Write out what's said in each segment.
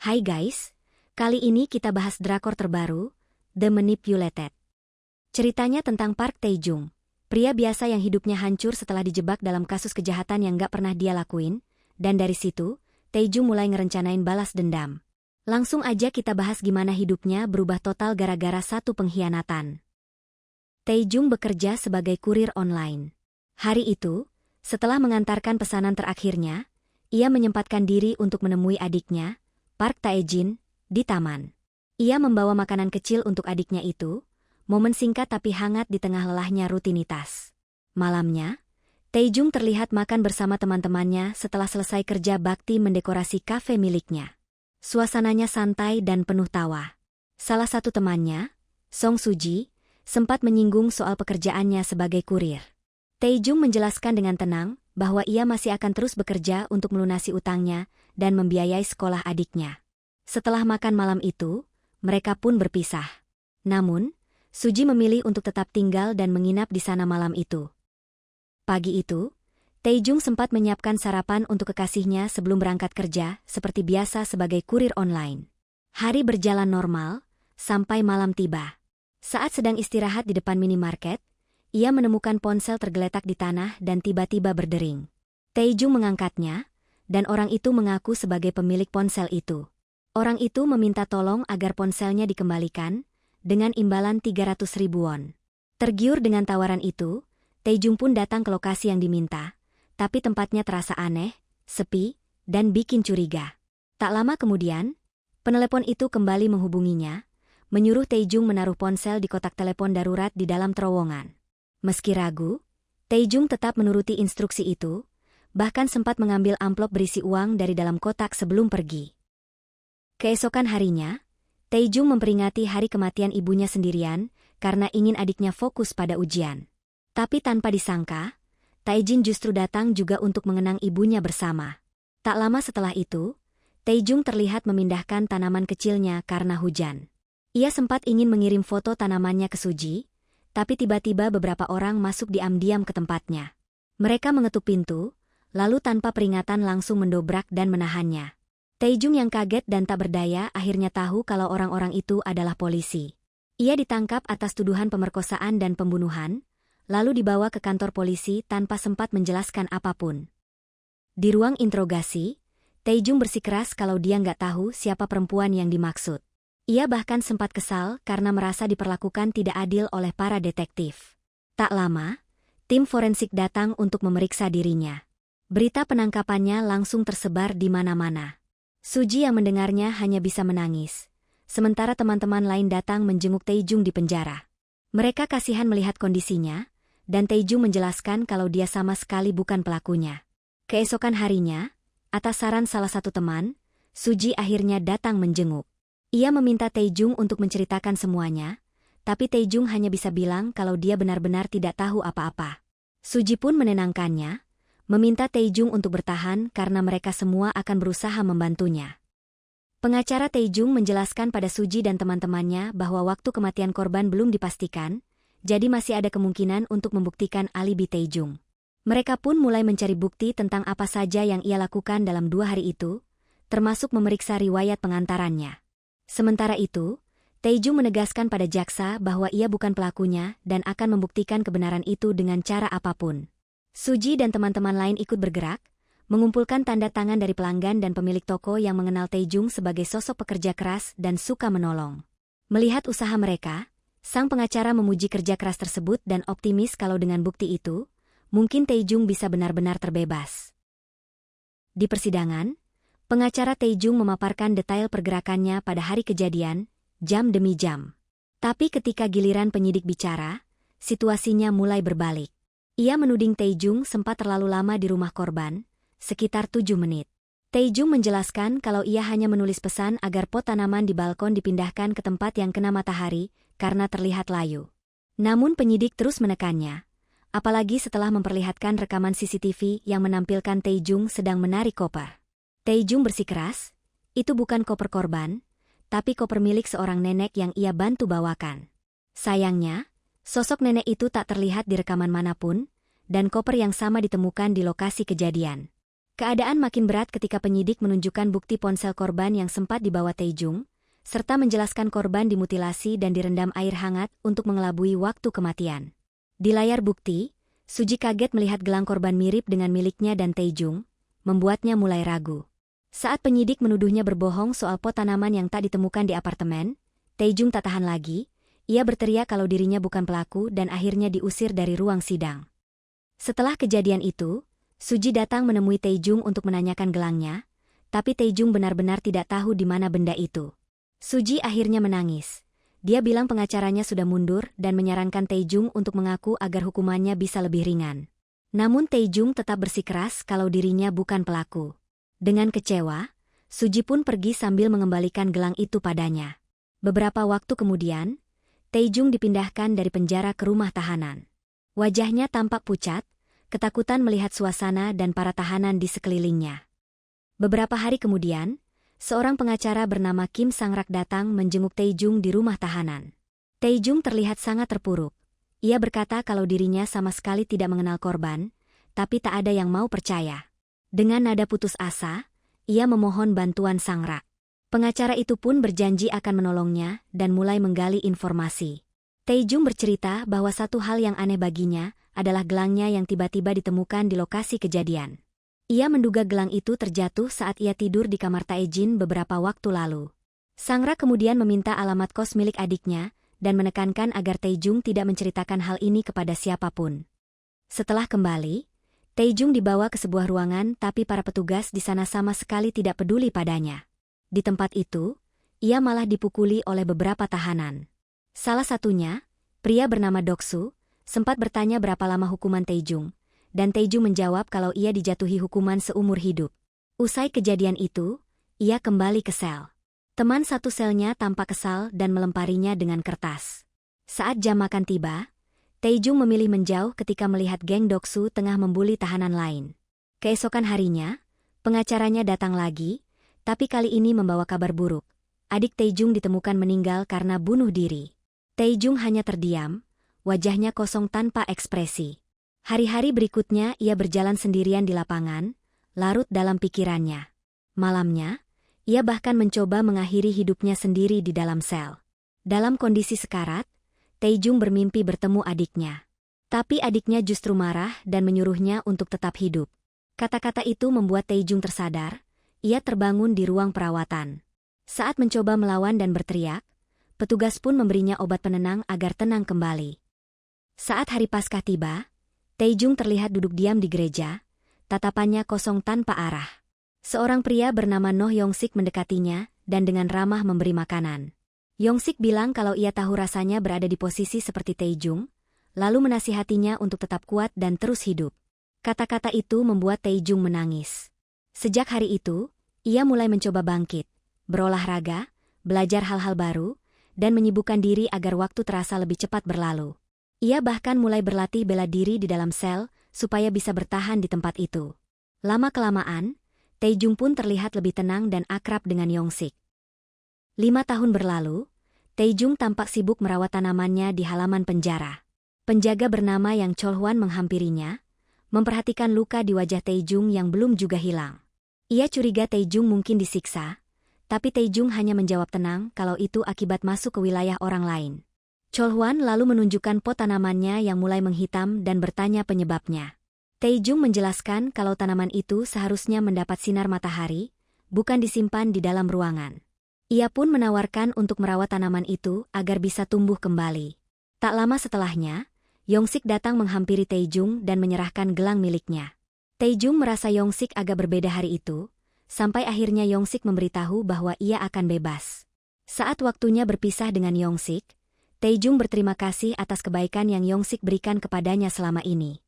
Hai guys, kali ini kita bahas drakor terbaru, The Manipulated. Ceritanya tentang Park Tae-jung, pria biasa yang hidupnya hancur setelah dijebak dalam kasus kejahatan yang gak pernah dia lakuin, dan dari situ, Tae-jung mulai ngerencanain balas dendam. Langsung aja kita bahas gimana hidupnya berubah total gara-gara satu pengkhianatan. Tae-jung bekerja sebagai kurir online. Hari itu, setelah mengantarkan pesanan terakhirnya, ia menyempatkan diri untuk menemui adiknya, Park Tae-jin, di taman. Ia membawa makanan kecil untuk adiknya itu, momen singkat tapi hangat di tengah lelahnya rutinitas. Malamnya, Tae-jung terlihat makan bersama teman-temannya setelah selesai kerja bakti mendekorasi kafe miliknya. Suasananya santai dan penuh tawa. Salah satu temannya, Song Suji, sempat menyinggung soal pekerjaannya sebagai kurir. Tae-jung menjelaskan dengan tenang bahwa ia masih akan terus bekerja untuk melunasi utangnya dan membiayai sekolah adiknya. Setelah makan malam itu, mereka pun berpisah. Namun, Suji memilih untuk tetap tinggal dan menginap di sana malam itu. Pagi itu, Tae-jung sempat menyiapkan sarapan untuk kekasihnya sebelum berangkat kerja, seperti biasa sebagai kurir online. Hari berjalan normal, sampai malam tiba. Saat sedang istirahat di depan minimarket, ia menemukan ponsel tergeletak di tanah dan tiba-tiba berdering. Tae-jung mengangkatnya, dan orang itu mengaku sebagai pemilik ponsel itu. Orang itu meminta tolong agar ponselnya dikembalikan, dengan imbalan 300.000 won. Tergiur dengan tawaran itu, Tae-jung pun datang ke lokasi yang diminta, tapi tempatnya terasa aneh, sepi, dan bikin curiga. Tak lama kemudian, penelepon itu kembali menghubunginya, menyuruh Tae-jung menaruh ponsel di kotak telepon darurat di dalam terowongan. Meski ragu, Tae-jung tetap menuruti instruksi itu, bahkan sempat mengambil amplop berisi uang dari dalam kotak sebelum pergi. Keesokan harinya, Tae-jung memperingati hari kematian ibunya sendirian karena ingin adiknya fokus pada ujian. Tapi tanpa disangka, Tae-jin justru datang juga untuk mengenang ibunya bersama. Tak lama setelah itu, Tae-jung terlihat memindahkan tanaman kecilnya karena hujan. Ia sempat ingin mengirim foto tanamannya ke Suji, tapi tiba-tiba beberapa orang masuk diam-diam ke tempatnya. Mereka mengetuk pintu, lalu tanpa peringatan langsung mendobrak dan menahannya. Tae-jung yang kaget dan tak berdaya akhirnya tahu kalau orang-orang itu adalah polisi. Ia ditangkap atas tuduhan pemerkosaan dan pembunuhan, lalu dibawa ke kantor polisi tanpa sempat menjelaskan apapun. Di ruang interogasi, Tae-jung bersikeras kalau dia nggak tahu siapa perempuan yang dimaksud. Ia bahkan sempat kesal karena merasa diperlakukan tidak adil oleh para detektif. Tak lama, tim forensik datang untuk memeriksa dirinya. Berita penangkapannya langsung tersebar di mana-mana. Suji yang mendengarnya hanya bisa menangis, sementara teman-teman lain datang menjenguk Tae-jung di penjara. Mereka kasihan melihat kondisinya, dan Tae-jung menjelaskan kalau dia sama sekali bukan pelakunya. Keesokan harinya, atas saran salah satu teman, Suji akhirnya datang menjenguk. Ia meminta Tae-jung untuk menceritakan semuanya, tapi Tae-jung hanya bisa bilang kalau dia benar-benar tidak tahu apa-apa. Suji pun menenangkannya, meminta Tae-jung untuk bertahan karena mereka semua akan berusaha membantunya. Pengacara Tae-jung menjelaskan pada Suji dan teman-temannya bahwa waktu kematian korban belum dipastikan, jadi masih ada kemungkinan untuk membuktikan alibi Tae-jung. Mereka pun mulai mencari bukti tentang apa saja yang ia lakukan dalam 2 hari itu, termasuk memeriksa riwayat pengantarannya. Sementara itu, Tae-jung menegaskan pada jaksa bahwa ia bukan pelakunya dan akan membuktikan kebenaran itu dengan cara apapun. Suji dan teman-teman lain ikut bergerak, mengumpulkan tanda tangan dari pelanggan dan pemilik toko yang mengenal Tae-jung sebagai sosok pekerja keras dan suka menolong. Melihat usaha mereka, sang pengacara memuji kerja keras tersebut dan optimis kalau dengan bukti itu, mungkin Tae-jung bisa benar-benar terbebas. Di persidangan, pengacara Tae-jung memaparkan detail pergerakannya pada hari kejadian, jam demi jam. Tapi ketika giliran penyidik bicara, situasinya mulai berbalik. Ia menuding Tae-jung sempat terlalu lama di rumah korban, sekitar 7 menit. Tae-jung menjelaskan kalau ia hanya menulis pesan agar pot tanaman di balkon dipindahkan ke tempat yang kena matahari karena terlihat layu. Namun penyidik terus menekannya, apalagi setelah memperlihatkan rekaman CCTV yang menampilkan Tae-jung sedang menarik koper. Tae-jung bersikeras, itu bukan koper korban, tapi koper milik seorang nenek yang ia bantu bawakan. Sayangnya, sosok nenek itu tak terlihat di rekaman manapun, dan koper yang sama ditemukan di lokasi kejadian. Keadaan makin berat ketika penyidik menunjukkan bukti ponsel korban yang sempat dibawa Taejung, serta menjelaskan korban dimutilasi dan direndam air hangat untuk mengelabui waktu kematian. Di layar bukti, Suji kaget melihat gelang korban mirip dengan miliknya dan Taejung, membuatnya mulai ragu. Saat penyidik menuduhnya berbohong soal pot tanaman yang tak ditemukan di apartemen, Taejung tak tahan lagi, ia berteriak kalau dirinya bukan pelaku dan akhirnya diusir dari ruang sidang. Setelah kejadian itu, Suji datang menemui Taejung untuk menanyakan gelangnya, tapi Taejung benar-benar tidak tahu di mana benda itu. Suji akhirnya menangis. Dia bilang pengacaranya sudah mundur dan menyarankan Taejung untuk mengaku agar hukumannya bisa lebih ringan. Namun Taejung tetap bersikeras kalau dirinya bukan pelaku. Dengan kecewa, Suji pun pergi sambil mengembalikan gelang itu padanya. Beberapa waktu kemudian, Taejung dipindahkan dari penjara ke rumah tahanan. Wajahnya tampak pucat, ketakutan melihat suasana dan para tahanan di sekelilingnya. Beberapa hari kemudian, seorang pengacara bernama Kim Sang-rak datang menjenguk Taejung di rumah tahanan. Taejung terlihat sangat terpuruk. Ia berkata kalau dirinya sama sekali tidak mengenal korban, tapi tak ada yang mau percaya. Dengan nada putus asa, ia memohon bantuan Sang-rak. Pengacara itu pun berjanji akan menolongnya dan mulai menggali informasi. Taejung bercerita bahwa satu hal yang aneh baginya adalah gelangnya yang tiba-tiba ditemukan di lokasi kejadian. Ia menduga gelang itu terjatuh saat ia tidur di kamar Taejin beberapa waktu lalu. Sang-rak kemudian meminta alamat kos milik adiknya dan menekankan agar Taejung tidak menceritakan hal ini kepada siapapun. Setelah kembali, Taejung dibawa ke sebuah ruangan tapi para petugas di sana sama sekali tidak peduli padanya. Di tempat itu, ia malah dipukuli oleh beberapa tahanan. Salah satunya, pria bernama Doksu, sempat bertanya berapa lama hukuman Taejung, dan Taejung menjawab kalau ia dijatuhi hukuman seumur hidup. Usai kejadian itu, ia kembali ke sel. Teman satu selnya tampak kesal dan melemparinya dengan kertas. Saat jam makan tiba, Taejung memilih menjauh ketika melihat geng Doksu tengah membuli tahanan lain. Keesokan harinya, pengacaranya datang lagi, tapi kali ini membawa kabar buruk. Adik Taejung ditemukan meninggal karena bunuh diri. Taejung hanya terdiam, wajahnya kosong tanpa ekspresi. Hari-hari berikutnya ia berjalan sendirian di lapangan, larut dalam pikirannya. Malamnya, ia bahkan mencoba mengakhiri hidupnya sendiri di dalam sel. Dalam kondisi sekarat, Taejung bermimpi bertemu adiknya. Tapi adiknya justru marah dan menyuruhnya untuk tetap hidup. Kata-kata itu membuat Taejung tersadar. Ia terbangun di ruang perawatan. Saat mencoba melawan dan berteriak, petugas pun memberinya obat penenang agar tenang kembali. Saat hari Paskah tiba, Taejung terlihat duduk diam di gereja, tatapannya kosong tanpa arah. Seorang pria bernama Noh Yongsik mendekatinya dan dengan ramah memberi makanan. Yongsik bilang kalau ia tahu rasanya berada di posisi seperti Taejung, lalu menasihatinya untuk tetap kuat dan terus hidup. Kata-kata itu membuat Taejung menangis. Sejak hari itu, ia mulai mencoba bangkit, berolahraga, belajar hal-hal baru, dan menyibukkan diri agar waktu terasa lebih cepat berlalu. Ia bahkan mulai berlatih bela diri di dalam sel, supaya bisa bertahan di tempat itu. Lama-kelamaan, Taejung pun terlihat lebih tenang dan akrab dengan Yongsik. 5 tahun berlalu, Taejung tampak sibuk merawat tanamannya di halaman penjara. Penjaga bernama Yang Cholhwan menghampirinya, memperhatikan luka di wajah Taejung yang belum juga hilang. Ia curiga Taejung mungkin disiksa, tapi Taejung hanya menjawab tenang kalau itu akibat masuk ke wilayah orang lain. Cholhwan lalu menunjukkan pot tanamannya yang mulai menghitam dan bertanya penyebabnya. Taejung menjelaskan kalau tanaman itu seharusnya mendapat sinar matahari, bukan disimpan di dalam ruangan. Ia pun menawarkan untuk merawat tanaman itu agar bisa tumbuh kembali. Tak lama setelahnya, Yongsik datang menghampiri Taejung dan menyerahkan gelang miliknya. Taejung merasa Yongsik agak berbeda hari itu, sampai akhirnya Yongsik memberitahu bahwa ia akan bebas. Saat waktunya berpisah dengan Yongsik, Taejung berterima kasih atas kebaikan yang Yongsik berikan kepadanya selama ini.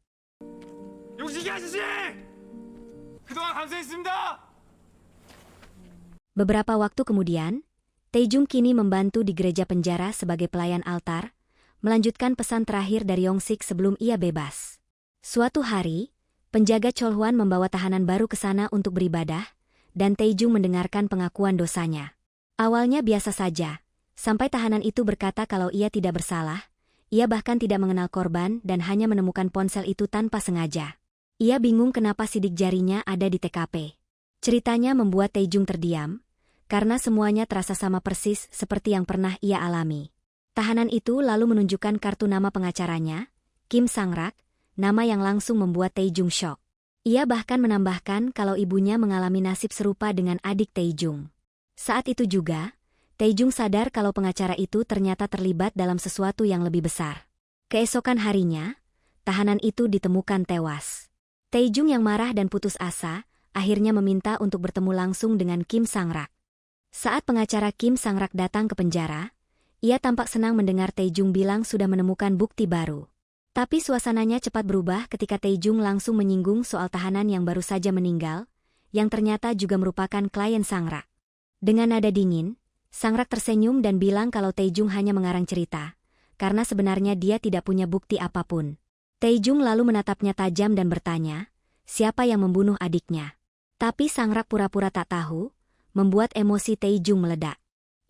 Beberapa waktu kemudian, Taejung kini membantu di gereja penjara sebagai pelayan altar, melanjutkan pesan terakhir dari Yongsik sebelum ia bebas. Suatu hari, penjaga Cholhwan membawa tahanan baru ke sana untuk beribadah, dan Taejung mendengarkan pengakuan dosanya. Awalnya biasa saja, sampai tahanan itu berkata kalau ia tidak bersalah, ia bahkan tidak mengenal korban dan hanya menemukan ponsel itu tanpa sengaja. Ia bingung kenapa sidik jarinya ada di TKP. Ceritanya membuat Taejung terdiam, karena semuanya terasa sama persis seperti yang pernah ia alami. Tahanan itu lalu menunjukkan kartu nama pengacaranya, Kim Sang-rak, nama yang langsung membuat Taejung syok. Ia bahkan menambahkan kalau ibunya mengalami nasib serupa dengan adik Taejung. Saat itu juga, Taejung sadar kalau pengacara itu ternyata terlibat dalam sesuatu yang lebih besar. Keesokan harinya, tahanan itu ditemukan tewas. Taejung yang marah dan putus asa, akhirnya meminta untuk bertemu langsung dengan Kim Sang-rak. Saat pengacara Kim Sang-rak datang ke penjara, ia tampak senang mendengar Taejung bilang sudah menemukan bukti baru. Tapi suasananya cepat berubah ketika Taejung langsung menyinggung soal tahanan yang baru saja meninggal, yang ternyata juga merupakan klien Sang-rak. Dengan nada dingin, Sang-rak tersenyum dan bilang kalau Taejung hanya mengarang cerita, karena sebenarnya dia tidak punya bukti apapun. Taejung lalu menatapnya tajam dan bertanya, siapa yang membunuh adiknya? Tapi Sang-rak pura-pura tak tahu, membuat emosi Taejung meledak.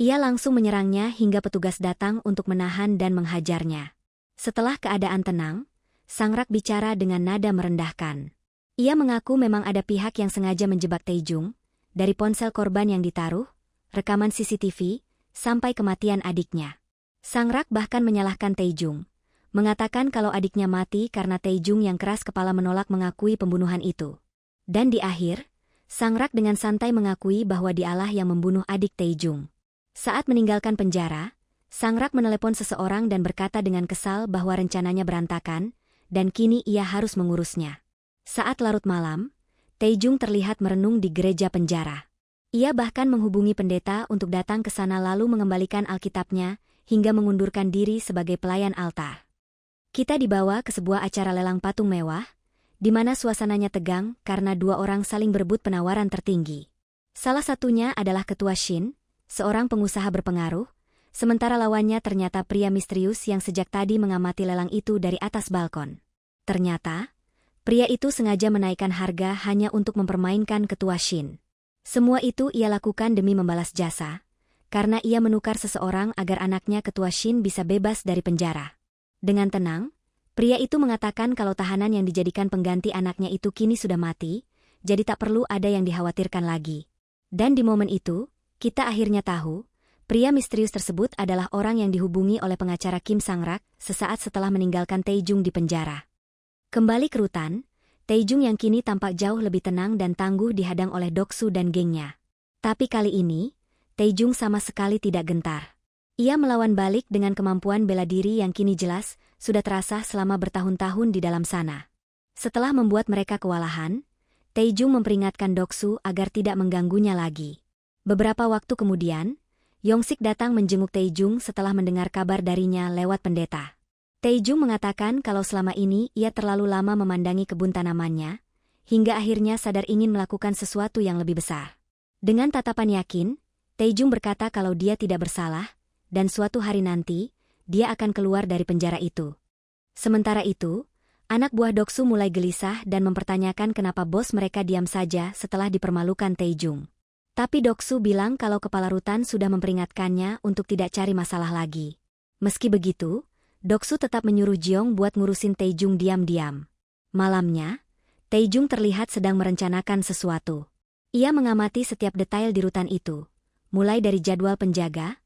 Ia langsung menyerangnya hingga petugas datang untuk menahan dan menghajarnya. Setelah keadaan tenang, Sang-rak bicara dengan nada merendahkan. Ia mengaku memang ada pihak yang sengaja menjebak Taejung, dari ponsel korban yang ditaruh, rekaman CCTV, sampai kematian adiknya. Sang-rak bahkan menyalahkan Taejung, mengatakan kalau adiknya mati karena Taejung yang keras kepala menolak mengakui pembunuhan itu. Dan di akhir, Sang-rak dengan santai mengakui bahwa dialah yang membunuh adik Taejung. Saat meninggalkan penjara, Sang-rak menelepon seseorang dan berkata dengan kesal bahwa rencananya berantakan, dan kini ia harus mengurusnya. Saat larut malam, Taejung terlihat merenung di gereja penjara. Ia bahkan menghubungi pendeta untuk datang ke sana lalu mengembalikan Alkitabnya, hingga mengundurkan diri sebagai pelayan altar. Kita dibawa ke sebuah acara lelang patung mewah, di mana suasananya tegang karena dua orang saling berebut penawaran tertinggi. Salah satunya adalah Ketua Shin, seorang pengusaha berpengaruh, sementara lawannya ternyata pria misterius yang sejak tadi mengamati lelang itu dari atas balkon. Ternyata, pria itu sengaja menaikkan harga hanya untuk mempermainkan Ketua Shin. Semua itu ia lakukan demi membalas jasa, karena ia menukar seseorang agar anaknya Ketua Shin bisa bebas dari penjara. Dengan tenang, pria itu mengatakan kalau tahanan yang dijadikan pengganti anaknya itu kini sudah mati, jadi tak perlu ada yang dikhawatirkan lagi. Dan di momen itu, kita akhirnya tahu, pria misterius tersebut adalah orang yang dihubungi oleh pengacara Kim Sang-rak sesaat setelah meninggalkan Taejung di penjara. Kembali ke rutan, Taejung yang kini tampak jauh lebih tenang dan tangguh dihadang oleh Doksu dan gengnya. Tapi kali ini, Taejung sama sekali tidak gentar. Ia melawan balik dengan kemampuan bela diri yang kini jelas sudah terasa selama bertahun-tahun di dalam sana. Setelah membuat mereka kewalahan, Taejung memperingatkan Doksu agar tidak mengganggunya lagi. Beberapa waktu kemudian, Yongsik datang menjenguk Taejung setelah mendengar kabar darinya lewat pendeta. Taejung mengatakan kalau selama ini ia terlalu lama memandangi kebun tanamannya, hingga akhirnya sadar ingin melakukan sesuatu yang lebih besar. Dengan tatapan yakin, Taejung berkata kalau dia tidak bersalah, dan suatu hari nanti, dia akan keluar dari penjara itu. Sementara itu, anak buah Doksu mulai gelisah dan mempertanyakan kenapa bos mereka diam saja setelah dipermalukan Taejung. Tapi Doksu bilang kalau kepala rutan sudah memperingatkannya untuk tidak cari masalah lagi. Meski begitu, Doksu tetap menyuruh Jeong buat ngurusin Taejung diam-diam. Malamnya, Taejung terlihat sedang merencanakan sesuatu. Ia mengamati setiap detail di rutan itu, mulai dari jadwal penjaga,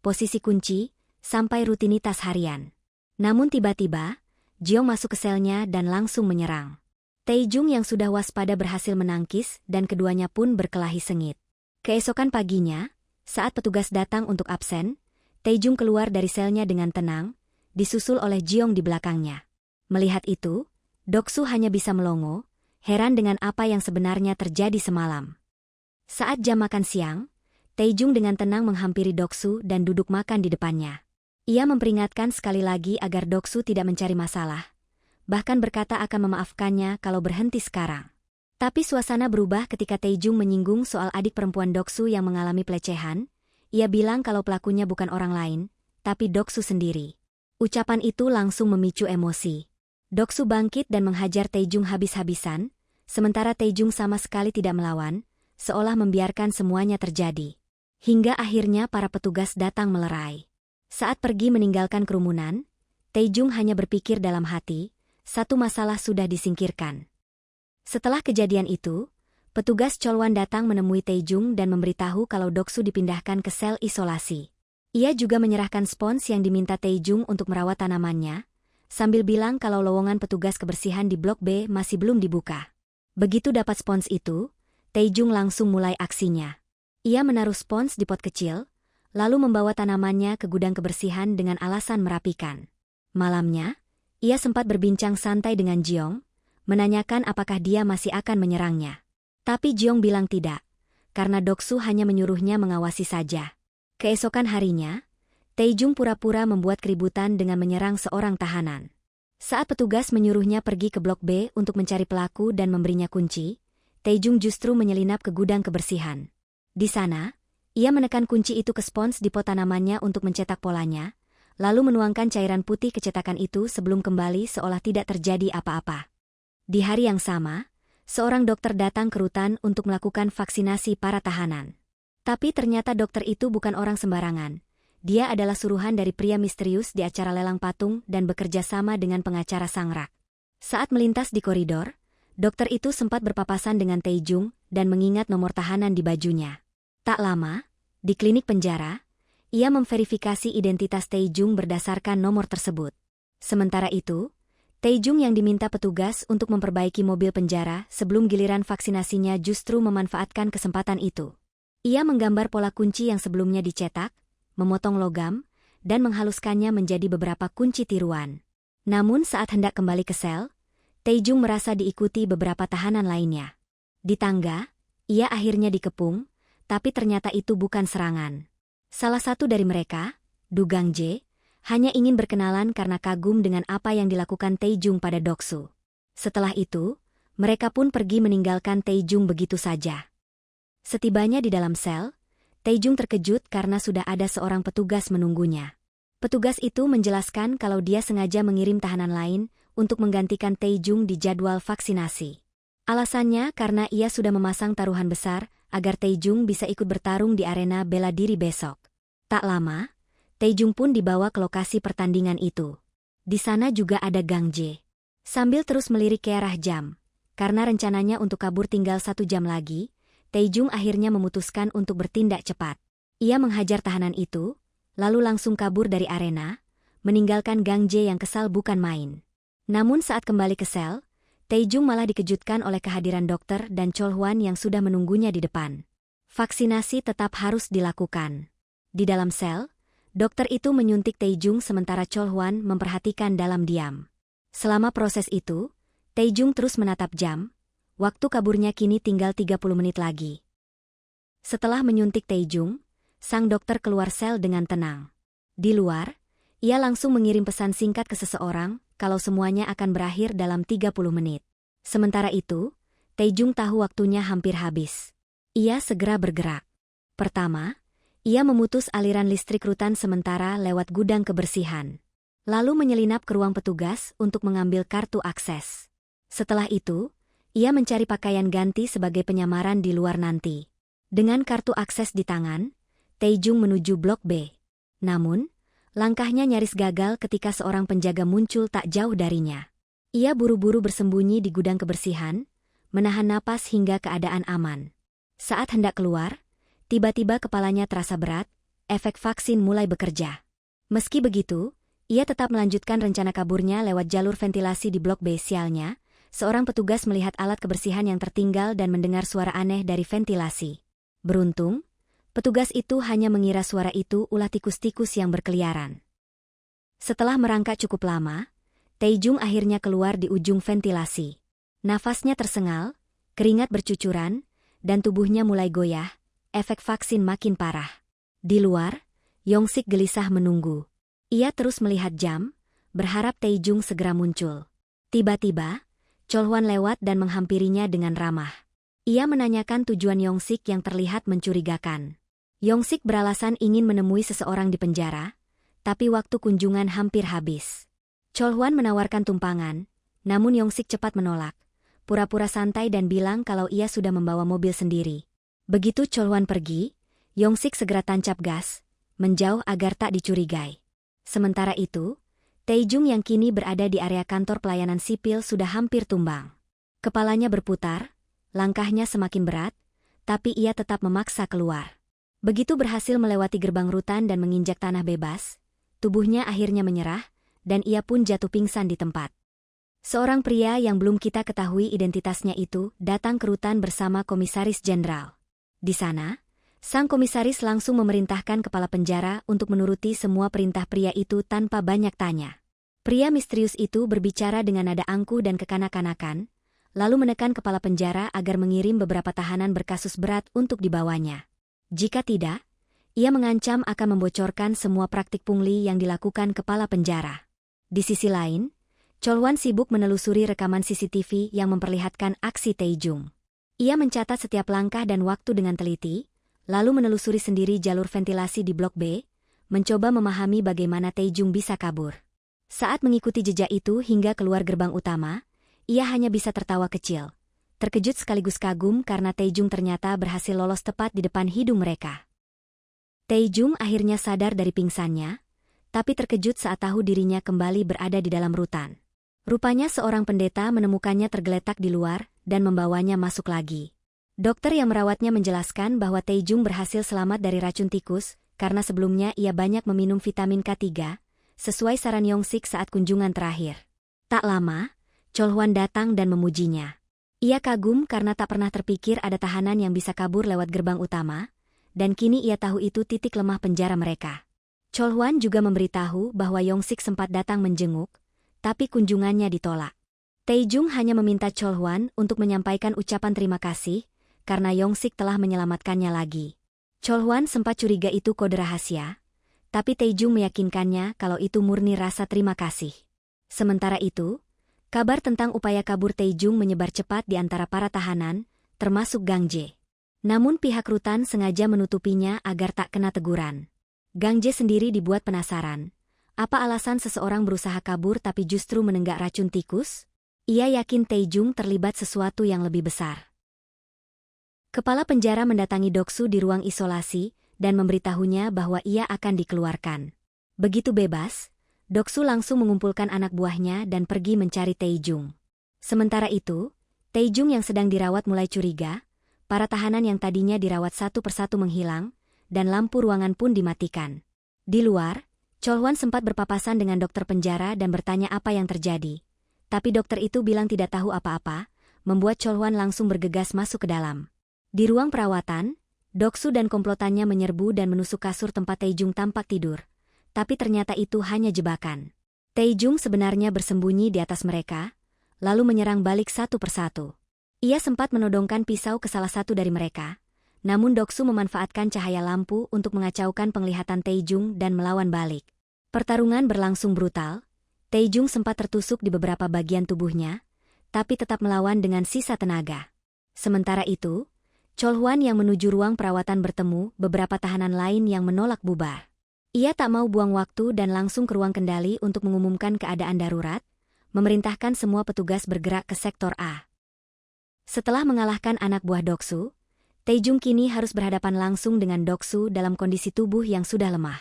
posisi kunci, sampai rutinitas harian. Namun tiba-tiba, Jeong masuk ke selnya dan langsung menyerang. Taejung yang sudah waspada berhasil menangkis dan keduanya pun berkelahi sengit. Keesokan paginya, saat petugas datang untuk absen, Taejung keluar dari selnya dengan tenang, disusul oleh Jeong di belakangnya. Melihat itu, Doksu hanya bisa melongo, heran dengan apa yang sebenarnya terjadi semalam. Saat jam makan siang, Taejung dengan tenang menghampiri Doksu dan duduk makan di depannya. Ia memperingatkan sekali lagi agar Doksu tidak mencari masalah, bahkan berkata akan memaafkannya kalau berhenti sekarang. Tapi suasana berubah ketika Taejung menyinggung soal adik perempuan Doksu yang mengalami pelecehan. Ia bilang kalau pelakunya bukan orang lain, tapi Doksu sendiri. Ucapan itu langsung memicu emosi. Doksu bangkit dan menghajar Taejung habis-habisan, sementara Taejung sama sekali tidak melawan, seolah membiarkan semuanya terjadi. Hingga akhirnya para petugas datang melerai. Saat pergi meninggalkan kerumunan, Taejung hanya berpikir dalam hati, satu masalah sudah disingkirkan. Setelah kejadian itu, petugas Cholwan datang menemui Taejung dan memberitahu kalau Doksu dipindahkan ke sel isolasi. Ia juga menyerahkan spons yang diminta Taejung untuk merawat tanamannya, sambil bilang kalau lowongan petugas kebersihan di Blok B masih belum dibuka. Begitu dapat spons itu, Taejung langsung mulai aksinya. Ia menaruh spons di pot kecil, lalu membawa tanamannya ke gudang kebersihan dengan alasan merapikan. Malamnya, ia sempat berbincang santai dengan Jeong, menanyakan apakah dia masih akan menyerangnya. Tapi Jeong bilang tidak, karena Doksu hanya menyuruhnya mengawasi saja. Keesokan harinya, Taejung pura-pura membuat keributan dengan menyerang seorang tahanan. Saat petugas menyuruhnya pergi ke Blok B untuk mencari pelaku dan memberinya kunci, Taejung justru menyelinap ke gudang kebersihan. Di sana, ia menekan kunci itu ke spons di pot tanamannya untuk mencetak polanya, lalu menuangkan cairan putih ke cetakan itu sebelum kembali seolah tidak terjadi apa-apa. Di hari yang sama, seorang dokter datang ke rutan untuk melakukan vaksinasi para tahanan. Tapi ternyata dokter itu bukan orang sembarangan. Dia adalah suruhan dari pria misterius di acara lelang patung dan bekerja sama dengan pengacara Sangrak. Saat melintas di koridor, dokter itu sempat berpapasan dengan Taejung dan mengingat nomor tahanan di bajunya. Tak lama, di klinik penjara, ia memverifikasi identitas Taejung berdasarkan nomor tersebut. Sementara itu, Taejung yang diminta petugas untuk memperbaiki mobil penjara sebelum giliran vaksinasinya justru memanfaatkan kesempatan itu. Ia menggambar pola kunci yang sebelumnya dicetak, memotong logam, dan menghaluskannya menjadi beberapa kunci tiruan. Namun saat hendak kembali ke sel, Taejung merasa diikuti beberapa tahanan lainnya. Di tangga, ia akhirnya dikepung, tapi ternyata itu bukan serangan. Salah satu dari mereka, Du Gangjae, hanya ingin berkenalan karena kagum dengan apa yang dilakukan Taejung pada Doksu. Setelah itu, mereka pun pergi meninggalkan Taejung begitu saja. Setibanya di dalam sel, Taejung terkejut karena sudah ada seorang petugas menunggunya. Petugas itu menjelaskan kalau dia sengaja mengirim tahanan lain untuk menggantikan Taejung di jadwal vaksinasi. Alasannya karena ia sudah memasang taruhan besar agar Taejung bisa ikut bertarung di arena bela diri besok. Tak lama, Taejung pun dibawa ke lokasi pertandingan itu. Di sana juga ada Gangjae. Sambil terus melirik ke arah jam, karena rencananya untuk kabur tinggal 1 jam lagi, Taejung akhirnya memutuskan untuk bertindak cepat. Ia menghajar tahanan itu, lalu langsung kabur dari arena, meninggalkan Gangjae yang kesal bukan main. Namun saat kembali ke sel, Taejung malah dikejutkan oleh kehadiran dokter dan Cholwan yang sudah menunggunya di depan. Vaksinasi tetap harus dilakukan. Di dalam sel, dokter itu menyuntik Taejung sementara Cholwan memperhatikan dalam diam. Selama proses itu, Taejung terus menatap jam. Waktu kaburnya kini tinggal 30 menit lagi. Setelah menyuntik Taejung, sang dokter keluar sel dengan tenang. Di luar, ia langsung mengirim pesan singkat ke seseorang kalau semuanya akan berakhir dalam 30 menit. Sementara itu, Taejung tahu waktunya hampir habis. Ia segera bergerak. Pertama, ia memutus aliran listrik rutan sementara lewat gudang kebersihan. Lalu menyelinap ke ruang petugas untuk mengambil kartu akses. Setelah itu, ia mencari pakaian ganti sebagai penyamaran di luar nanti. Dengan kartu akses di tangan, Taejung menuju Blok B. Namun, langkahnya nyaris gagal ketika seorang penjaga muncul tak jauh darinya. Ia buru-buru bersembunyi di gudang kebersihan, menahan napas hingga keadaan aman. Saat hendak keluar, tiba-tiba kepalanya terasa berat, efek vaksin mulai bekerja. Meski begitu, ia tetap melanjutkan rencana kaburnya lewat jalur ventilasi di Blok B. Sialnya, seorang petugas melihat alat kebersihan yang tertinggal dan mendengar suara aneh dari ventilasi. Beruntung, petugas itu hanya mengira suara itu ulah tikus-tikus yang berkeliaran. Setelah merangkak cukup lama, Taejung akhirnya keluar di ujung ventilasi. Nafasnya tersengal, keringat bercucuran, dan tubuhnya mulai goyah, efek vaksin makin parah. Di luar, Yongsik gelisah menunggu. Ia terus melihat jam, berharap Taejung segera muncul. Tiba-tiba, Cholwan lewat dan menghampirinya dengan ramah. Ia menanyakan tujuan Yongsik yang terlihat mencurigakan. Yongsik beralasan ingin menemui seseorang di penjara, tapi waktu kunjungan hampir habis. Cholwan menawarkan tumpangan, namun Yongsik cepat menolak, pura-pura santai dan bilang kalau ia sudah membawa mobil sendiri. Begitu Cholwan pergi, Yongsik segera tancap gas, menjauh agar tak dicurigai. Sementara itu, Taejung yang kini berada di area kantor pelayanan sipil sudah hampir tumbang. Kepalanya berputar, langkahnya semakin berat, tapi ia tetap memaksa keluar. Begitu berhasil melewati gerbang rutan dan menginjak tanah bebas, tubuhnya akhirnya menyerah, dan ia pun jatuh pingsan di tempat. Seorang pria yang belum kita ketahui identitasnya itu datang ke rutan bersama Komisaris Jenderal. Di sana, sang komisaris langsung memerintahkan kepala penjara untuk menuruti semua perintah pria itu tanpa banyak tanya. Pria misterius itu berbicara dengan nada angkuh dan kekanak-kanakan, lalu menekan kepala penjara agar mengirim beberapa tahanan berkasus berat untuk dibawanya. Jika tidak, ia mengancam akan membocorkan semua praktik pungli yang dilakukan kepala penjara. Di sisi lain, Cholwan sibuk menelusuri rekaman CCTV yang memperlihatkan aksi Taejung. Ia mencatat setiap langkah dan waktu dengan teliti, lalu menelusuri sendiri jalur ventilasi di Blok B, mencoba memahami bagaimana Taejung bisa kabur. Saat mengikuti jejak itu hingga keluar gerbang utama, ia hanya bisa tertawa kecil. Terkejut sekaligus kagum karena Taejung ternyata berhasil lolos tepat di depan hidung mereka. Taejung akhirnya sadar dari pingsannya, tapi terkejut saat tahu dirinya kembali berada di dalam rutan. Rupanya seorang pendeta menemukannya tergeletak di luar dan membawanya masuk lagi. Dokter yang merawatnya menjelaskan bahwa Taejung berhasil selamat dari racun tikus karena sebelumnya ia banyak meminum vitamin K3, sesuai saran Yongsik saat kunjungan terakhir. Tak lama, Cholwan datang dan memujinya. Ia kagum karena tak pernah terpikir ada tahanan yang bisa kabur lewat gerbang utama, dan kini ia tahu itu titik lemah penjara mereka. Cholwan juga memberitahu bahwa Yongsik sempat datang menjenguk, tapi kunjungannya ditolak. Taejung hanya meminta Cholwan untuk menyampaikan ucapan terima kasih, karena Yongsik telah menyelamatkannya lagi. Cholwan sempat curiga itu kode rahasia, tapi Taejung meyakinkannya kalau itu murni rasa terima kasih. Sementara itu, kabar tentang upaya kabur Taejung menyebar cepat di antara para tahanan, termasuk Gang Jae. Namun pihak rutan sengaja menutupinya agar tak kena teguran. Gang Jae sendiri dibuat penasaran. Apa alasan seseorang berusaha kabur tapi justru menenggak racun tikus? Ia yakin Taejung terlibat sesuatu yang lebih besar. Kepala penjara mendatangi Doksu di ruang isolasi dan memberitahunya bahwa ia akan dikeluarkan. Begitu bebas, Doksu langsung mengumpulkan anak buahnya dan pergi mencari Taejung. Sementara itu, Taejung yang sedang dirawat mulai curiga, para tahanan yang tadinya dirawat satu persatu menghilang, dan lampu ruangan pun dimatikan. Di luar, Cholwan sempat berpapasan dengan dokter penjara dan bertanya apa yang terjadi. Tapi dokter itu bilang tidak tahu apa-apa, membuat Cholwan langsung bergegas masuk ke dalam. Di ruang perawatan, Doksu dan komplotannya menyerbu dan menusuk kasur tempat Taejung tampak tidur. Tapi ternyata itu hanya jebakan. Taejung sebenarnya bersembunyi di atas mereka, lalu menyerang balik satu persatu. Ia sempat menodongkan pisau ke salah satu dari mereka, namun Doksu memanfaatkan cahaya lampu untuk mengacaukan penglihatan Taejung dan melawan balik. Pertarungan berlangsung brutal, Taejung sempat tertusuk di beberapa bagian tubuhnya, tapi tetap melawan dengan sisa tenaga. Sementara itu, Cholwan yang menuju ruang perawatan bertemu beberapa tahanan lain yang menolak bubar. Ia tak mau buang waktu dan langsung ke ruang kendali untuk mengumumkan keadaan darurat, memerintahkan semua petugas bergerak ke sektor A. Setelah mengalahkan anak buah Doksu, Taejung kini harus berhadapan langsung dengan Doksu dalam kondisi tubuh yang sudah lemah.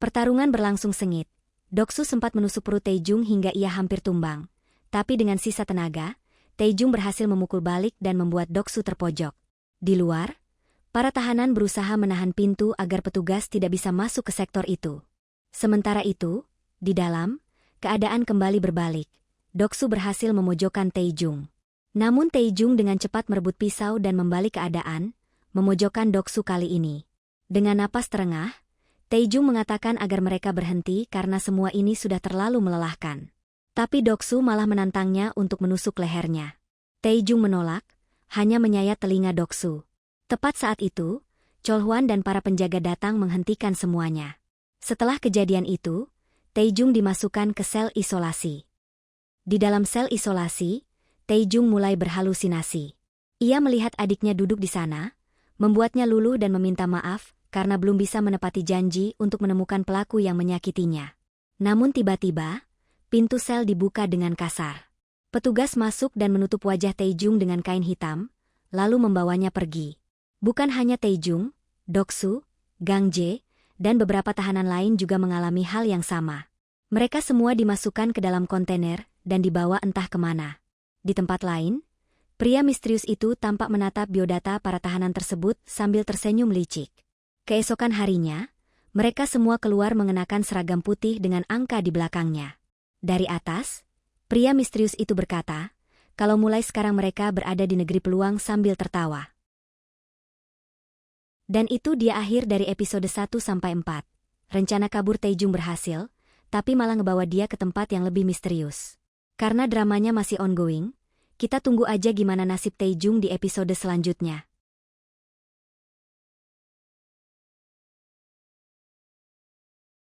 Pertarungan berlangsung sengit. Doksu sempat menusuk perut Taejung hingga ia hampir tumbang. Tapi dengan sisa tenaga, Taejung berhasil memukul balik dan membuat Doksu terpojok. Di luar, para tahanan berusaha menahan pintu agar petugas tidak bisa masuk ke sektor itu. Sementara itu, di dalam, keadaan kembali berbalik. Doksu berhasil memojokkan Taejung. Namun Taejung dengan cepat merebut pisau dan membalik keadaan, memojokkan Doksu kali ini. Dengan napas terengah, Taejung mengatakan agar mereka berhenti karena semua ini sudah terlalu melelahkan. Tapi Doksu malah menantangnya untuk menusuk lehernya. Taejung menolak, hanya menyayat telinga Doksu. Tepat saat itu, Cholwan dan para penjaga datang menghentikan semuanya. Setelah kejadian itu, Taejung dimasukkan ke sel isolasi. Di dalam sel isolasi, Taejung mulai berhalusinasi. Ia melihat adiknya duduk di sana, membuatnya luluh dan meminta maaf karena belum bisa menepati janji untuk menemukan pelaku yang menyakitinya. Namun tiba-tiba, pintu sel dibuka dengan kasar. Petugas masuk dan menutup wajah Taejung dengan kain hitam, lalu membawanya pergi. Bukan hanya Taejung, Doksu, Gang Jae, dan beberapa tahanan lain juga mengalami hal yang sama. Mereka semua dimasukkan ke dalam kontainer dan dibawa entah kemana. Di tempat lain, Pria misterius itu tampak menatap biodata para tahanan tersebut sambil tersenyum licik. Keesokan harinya, mereka semua keluar mengenakan seragam putih dengan angka di belakangnya. Dari atas, pria misterius itu berkata, kalau mulai sekarang mereka berada di negeri peluang sambil tertawa. Dan itu dia akhir dari episode 1-4. Rencana kabur Taejung berhasil, tapi malah ngebawa dia ke tempat yang lebih misterius. Karena dramanya masih ongoing, kita tunggu aja gimana nasib Taejung di episode selanjutnya.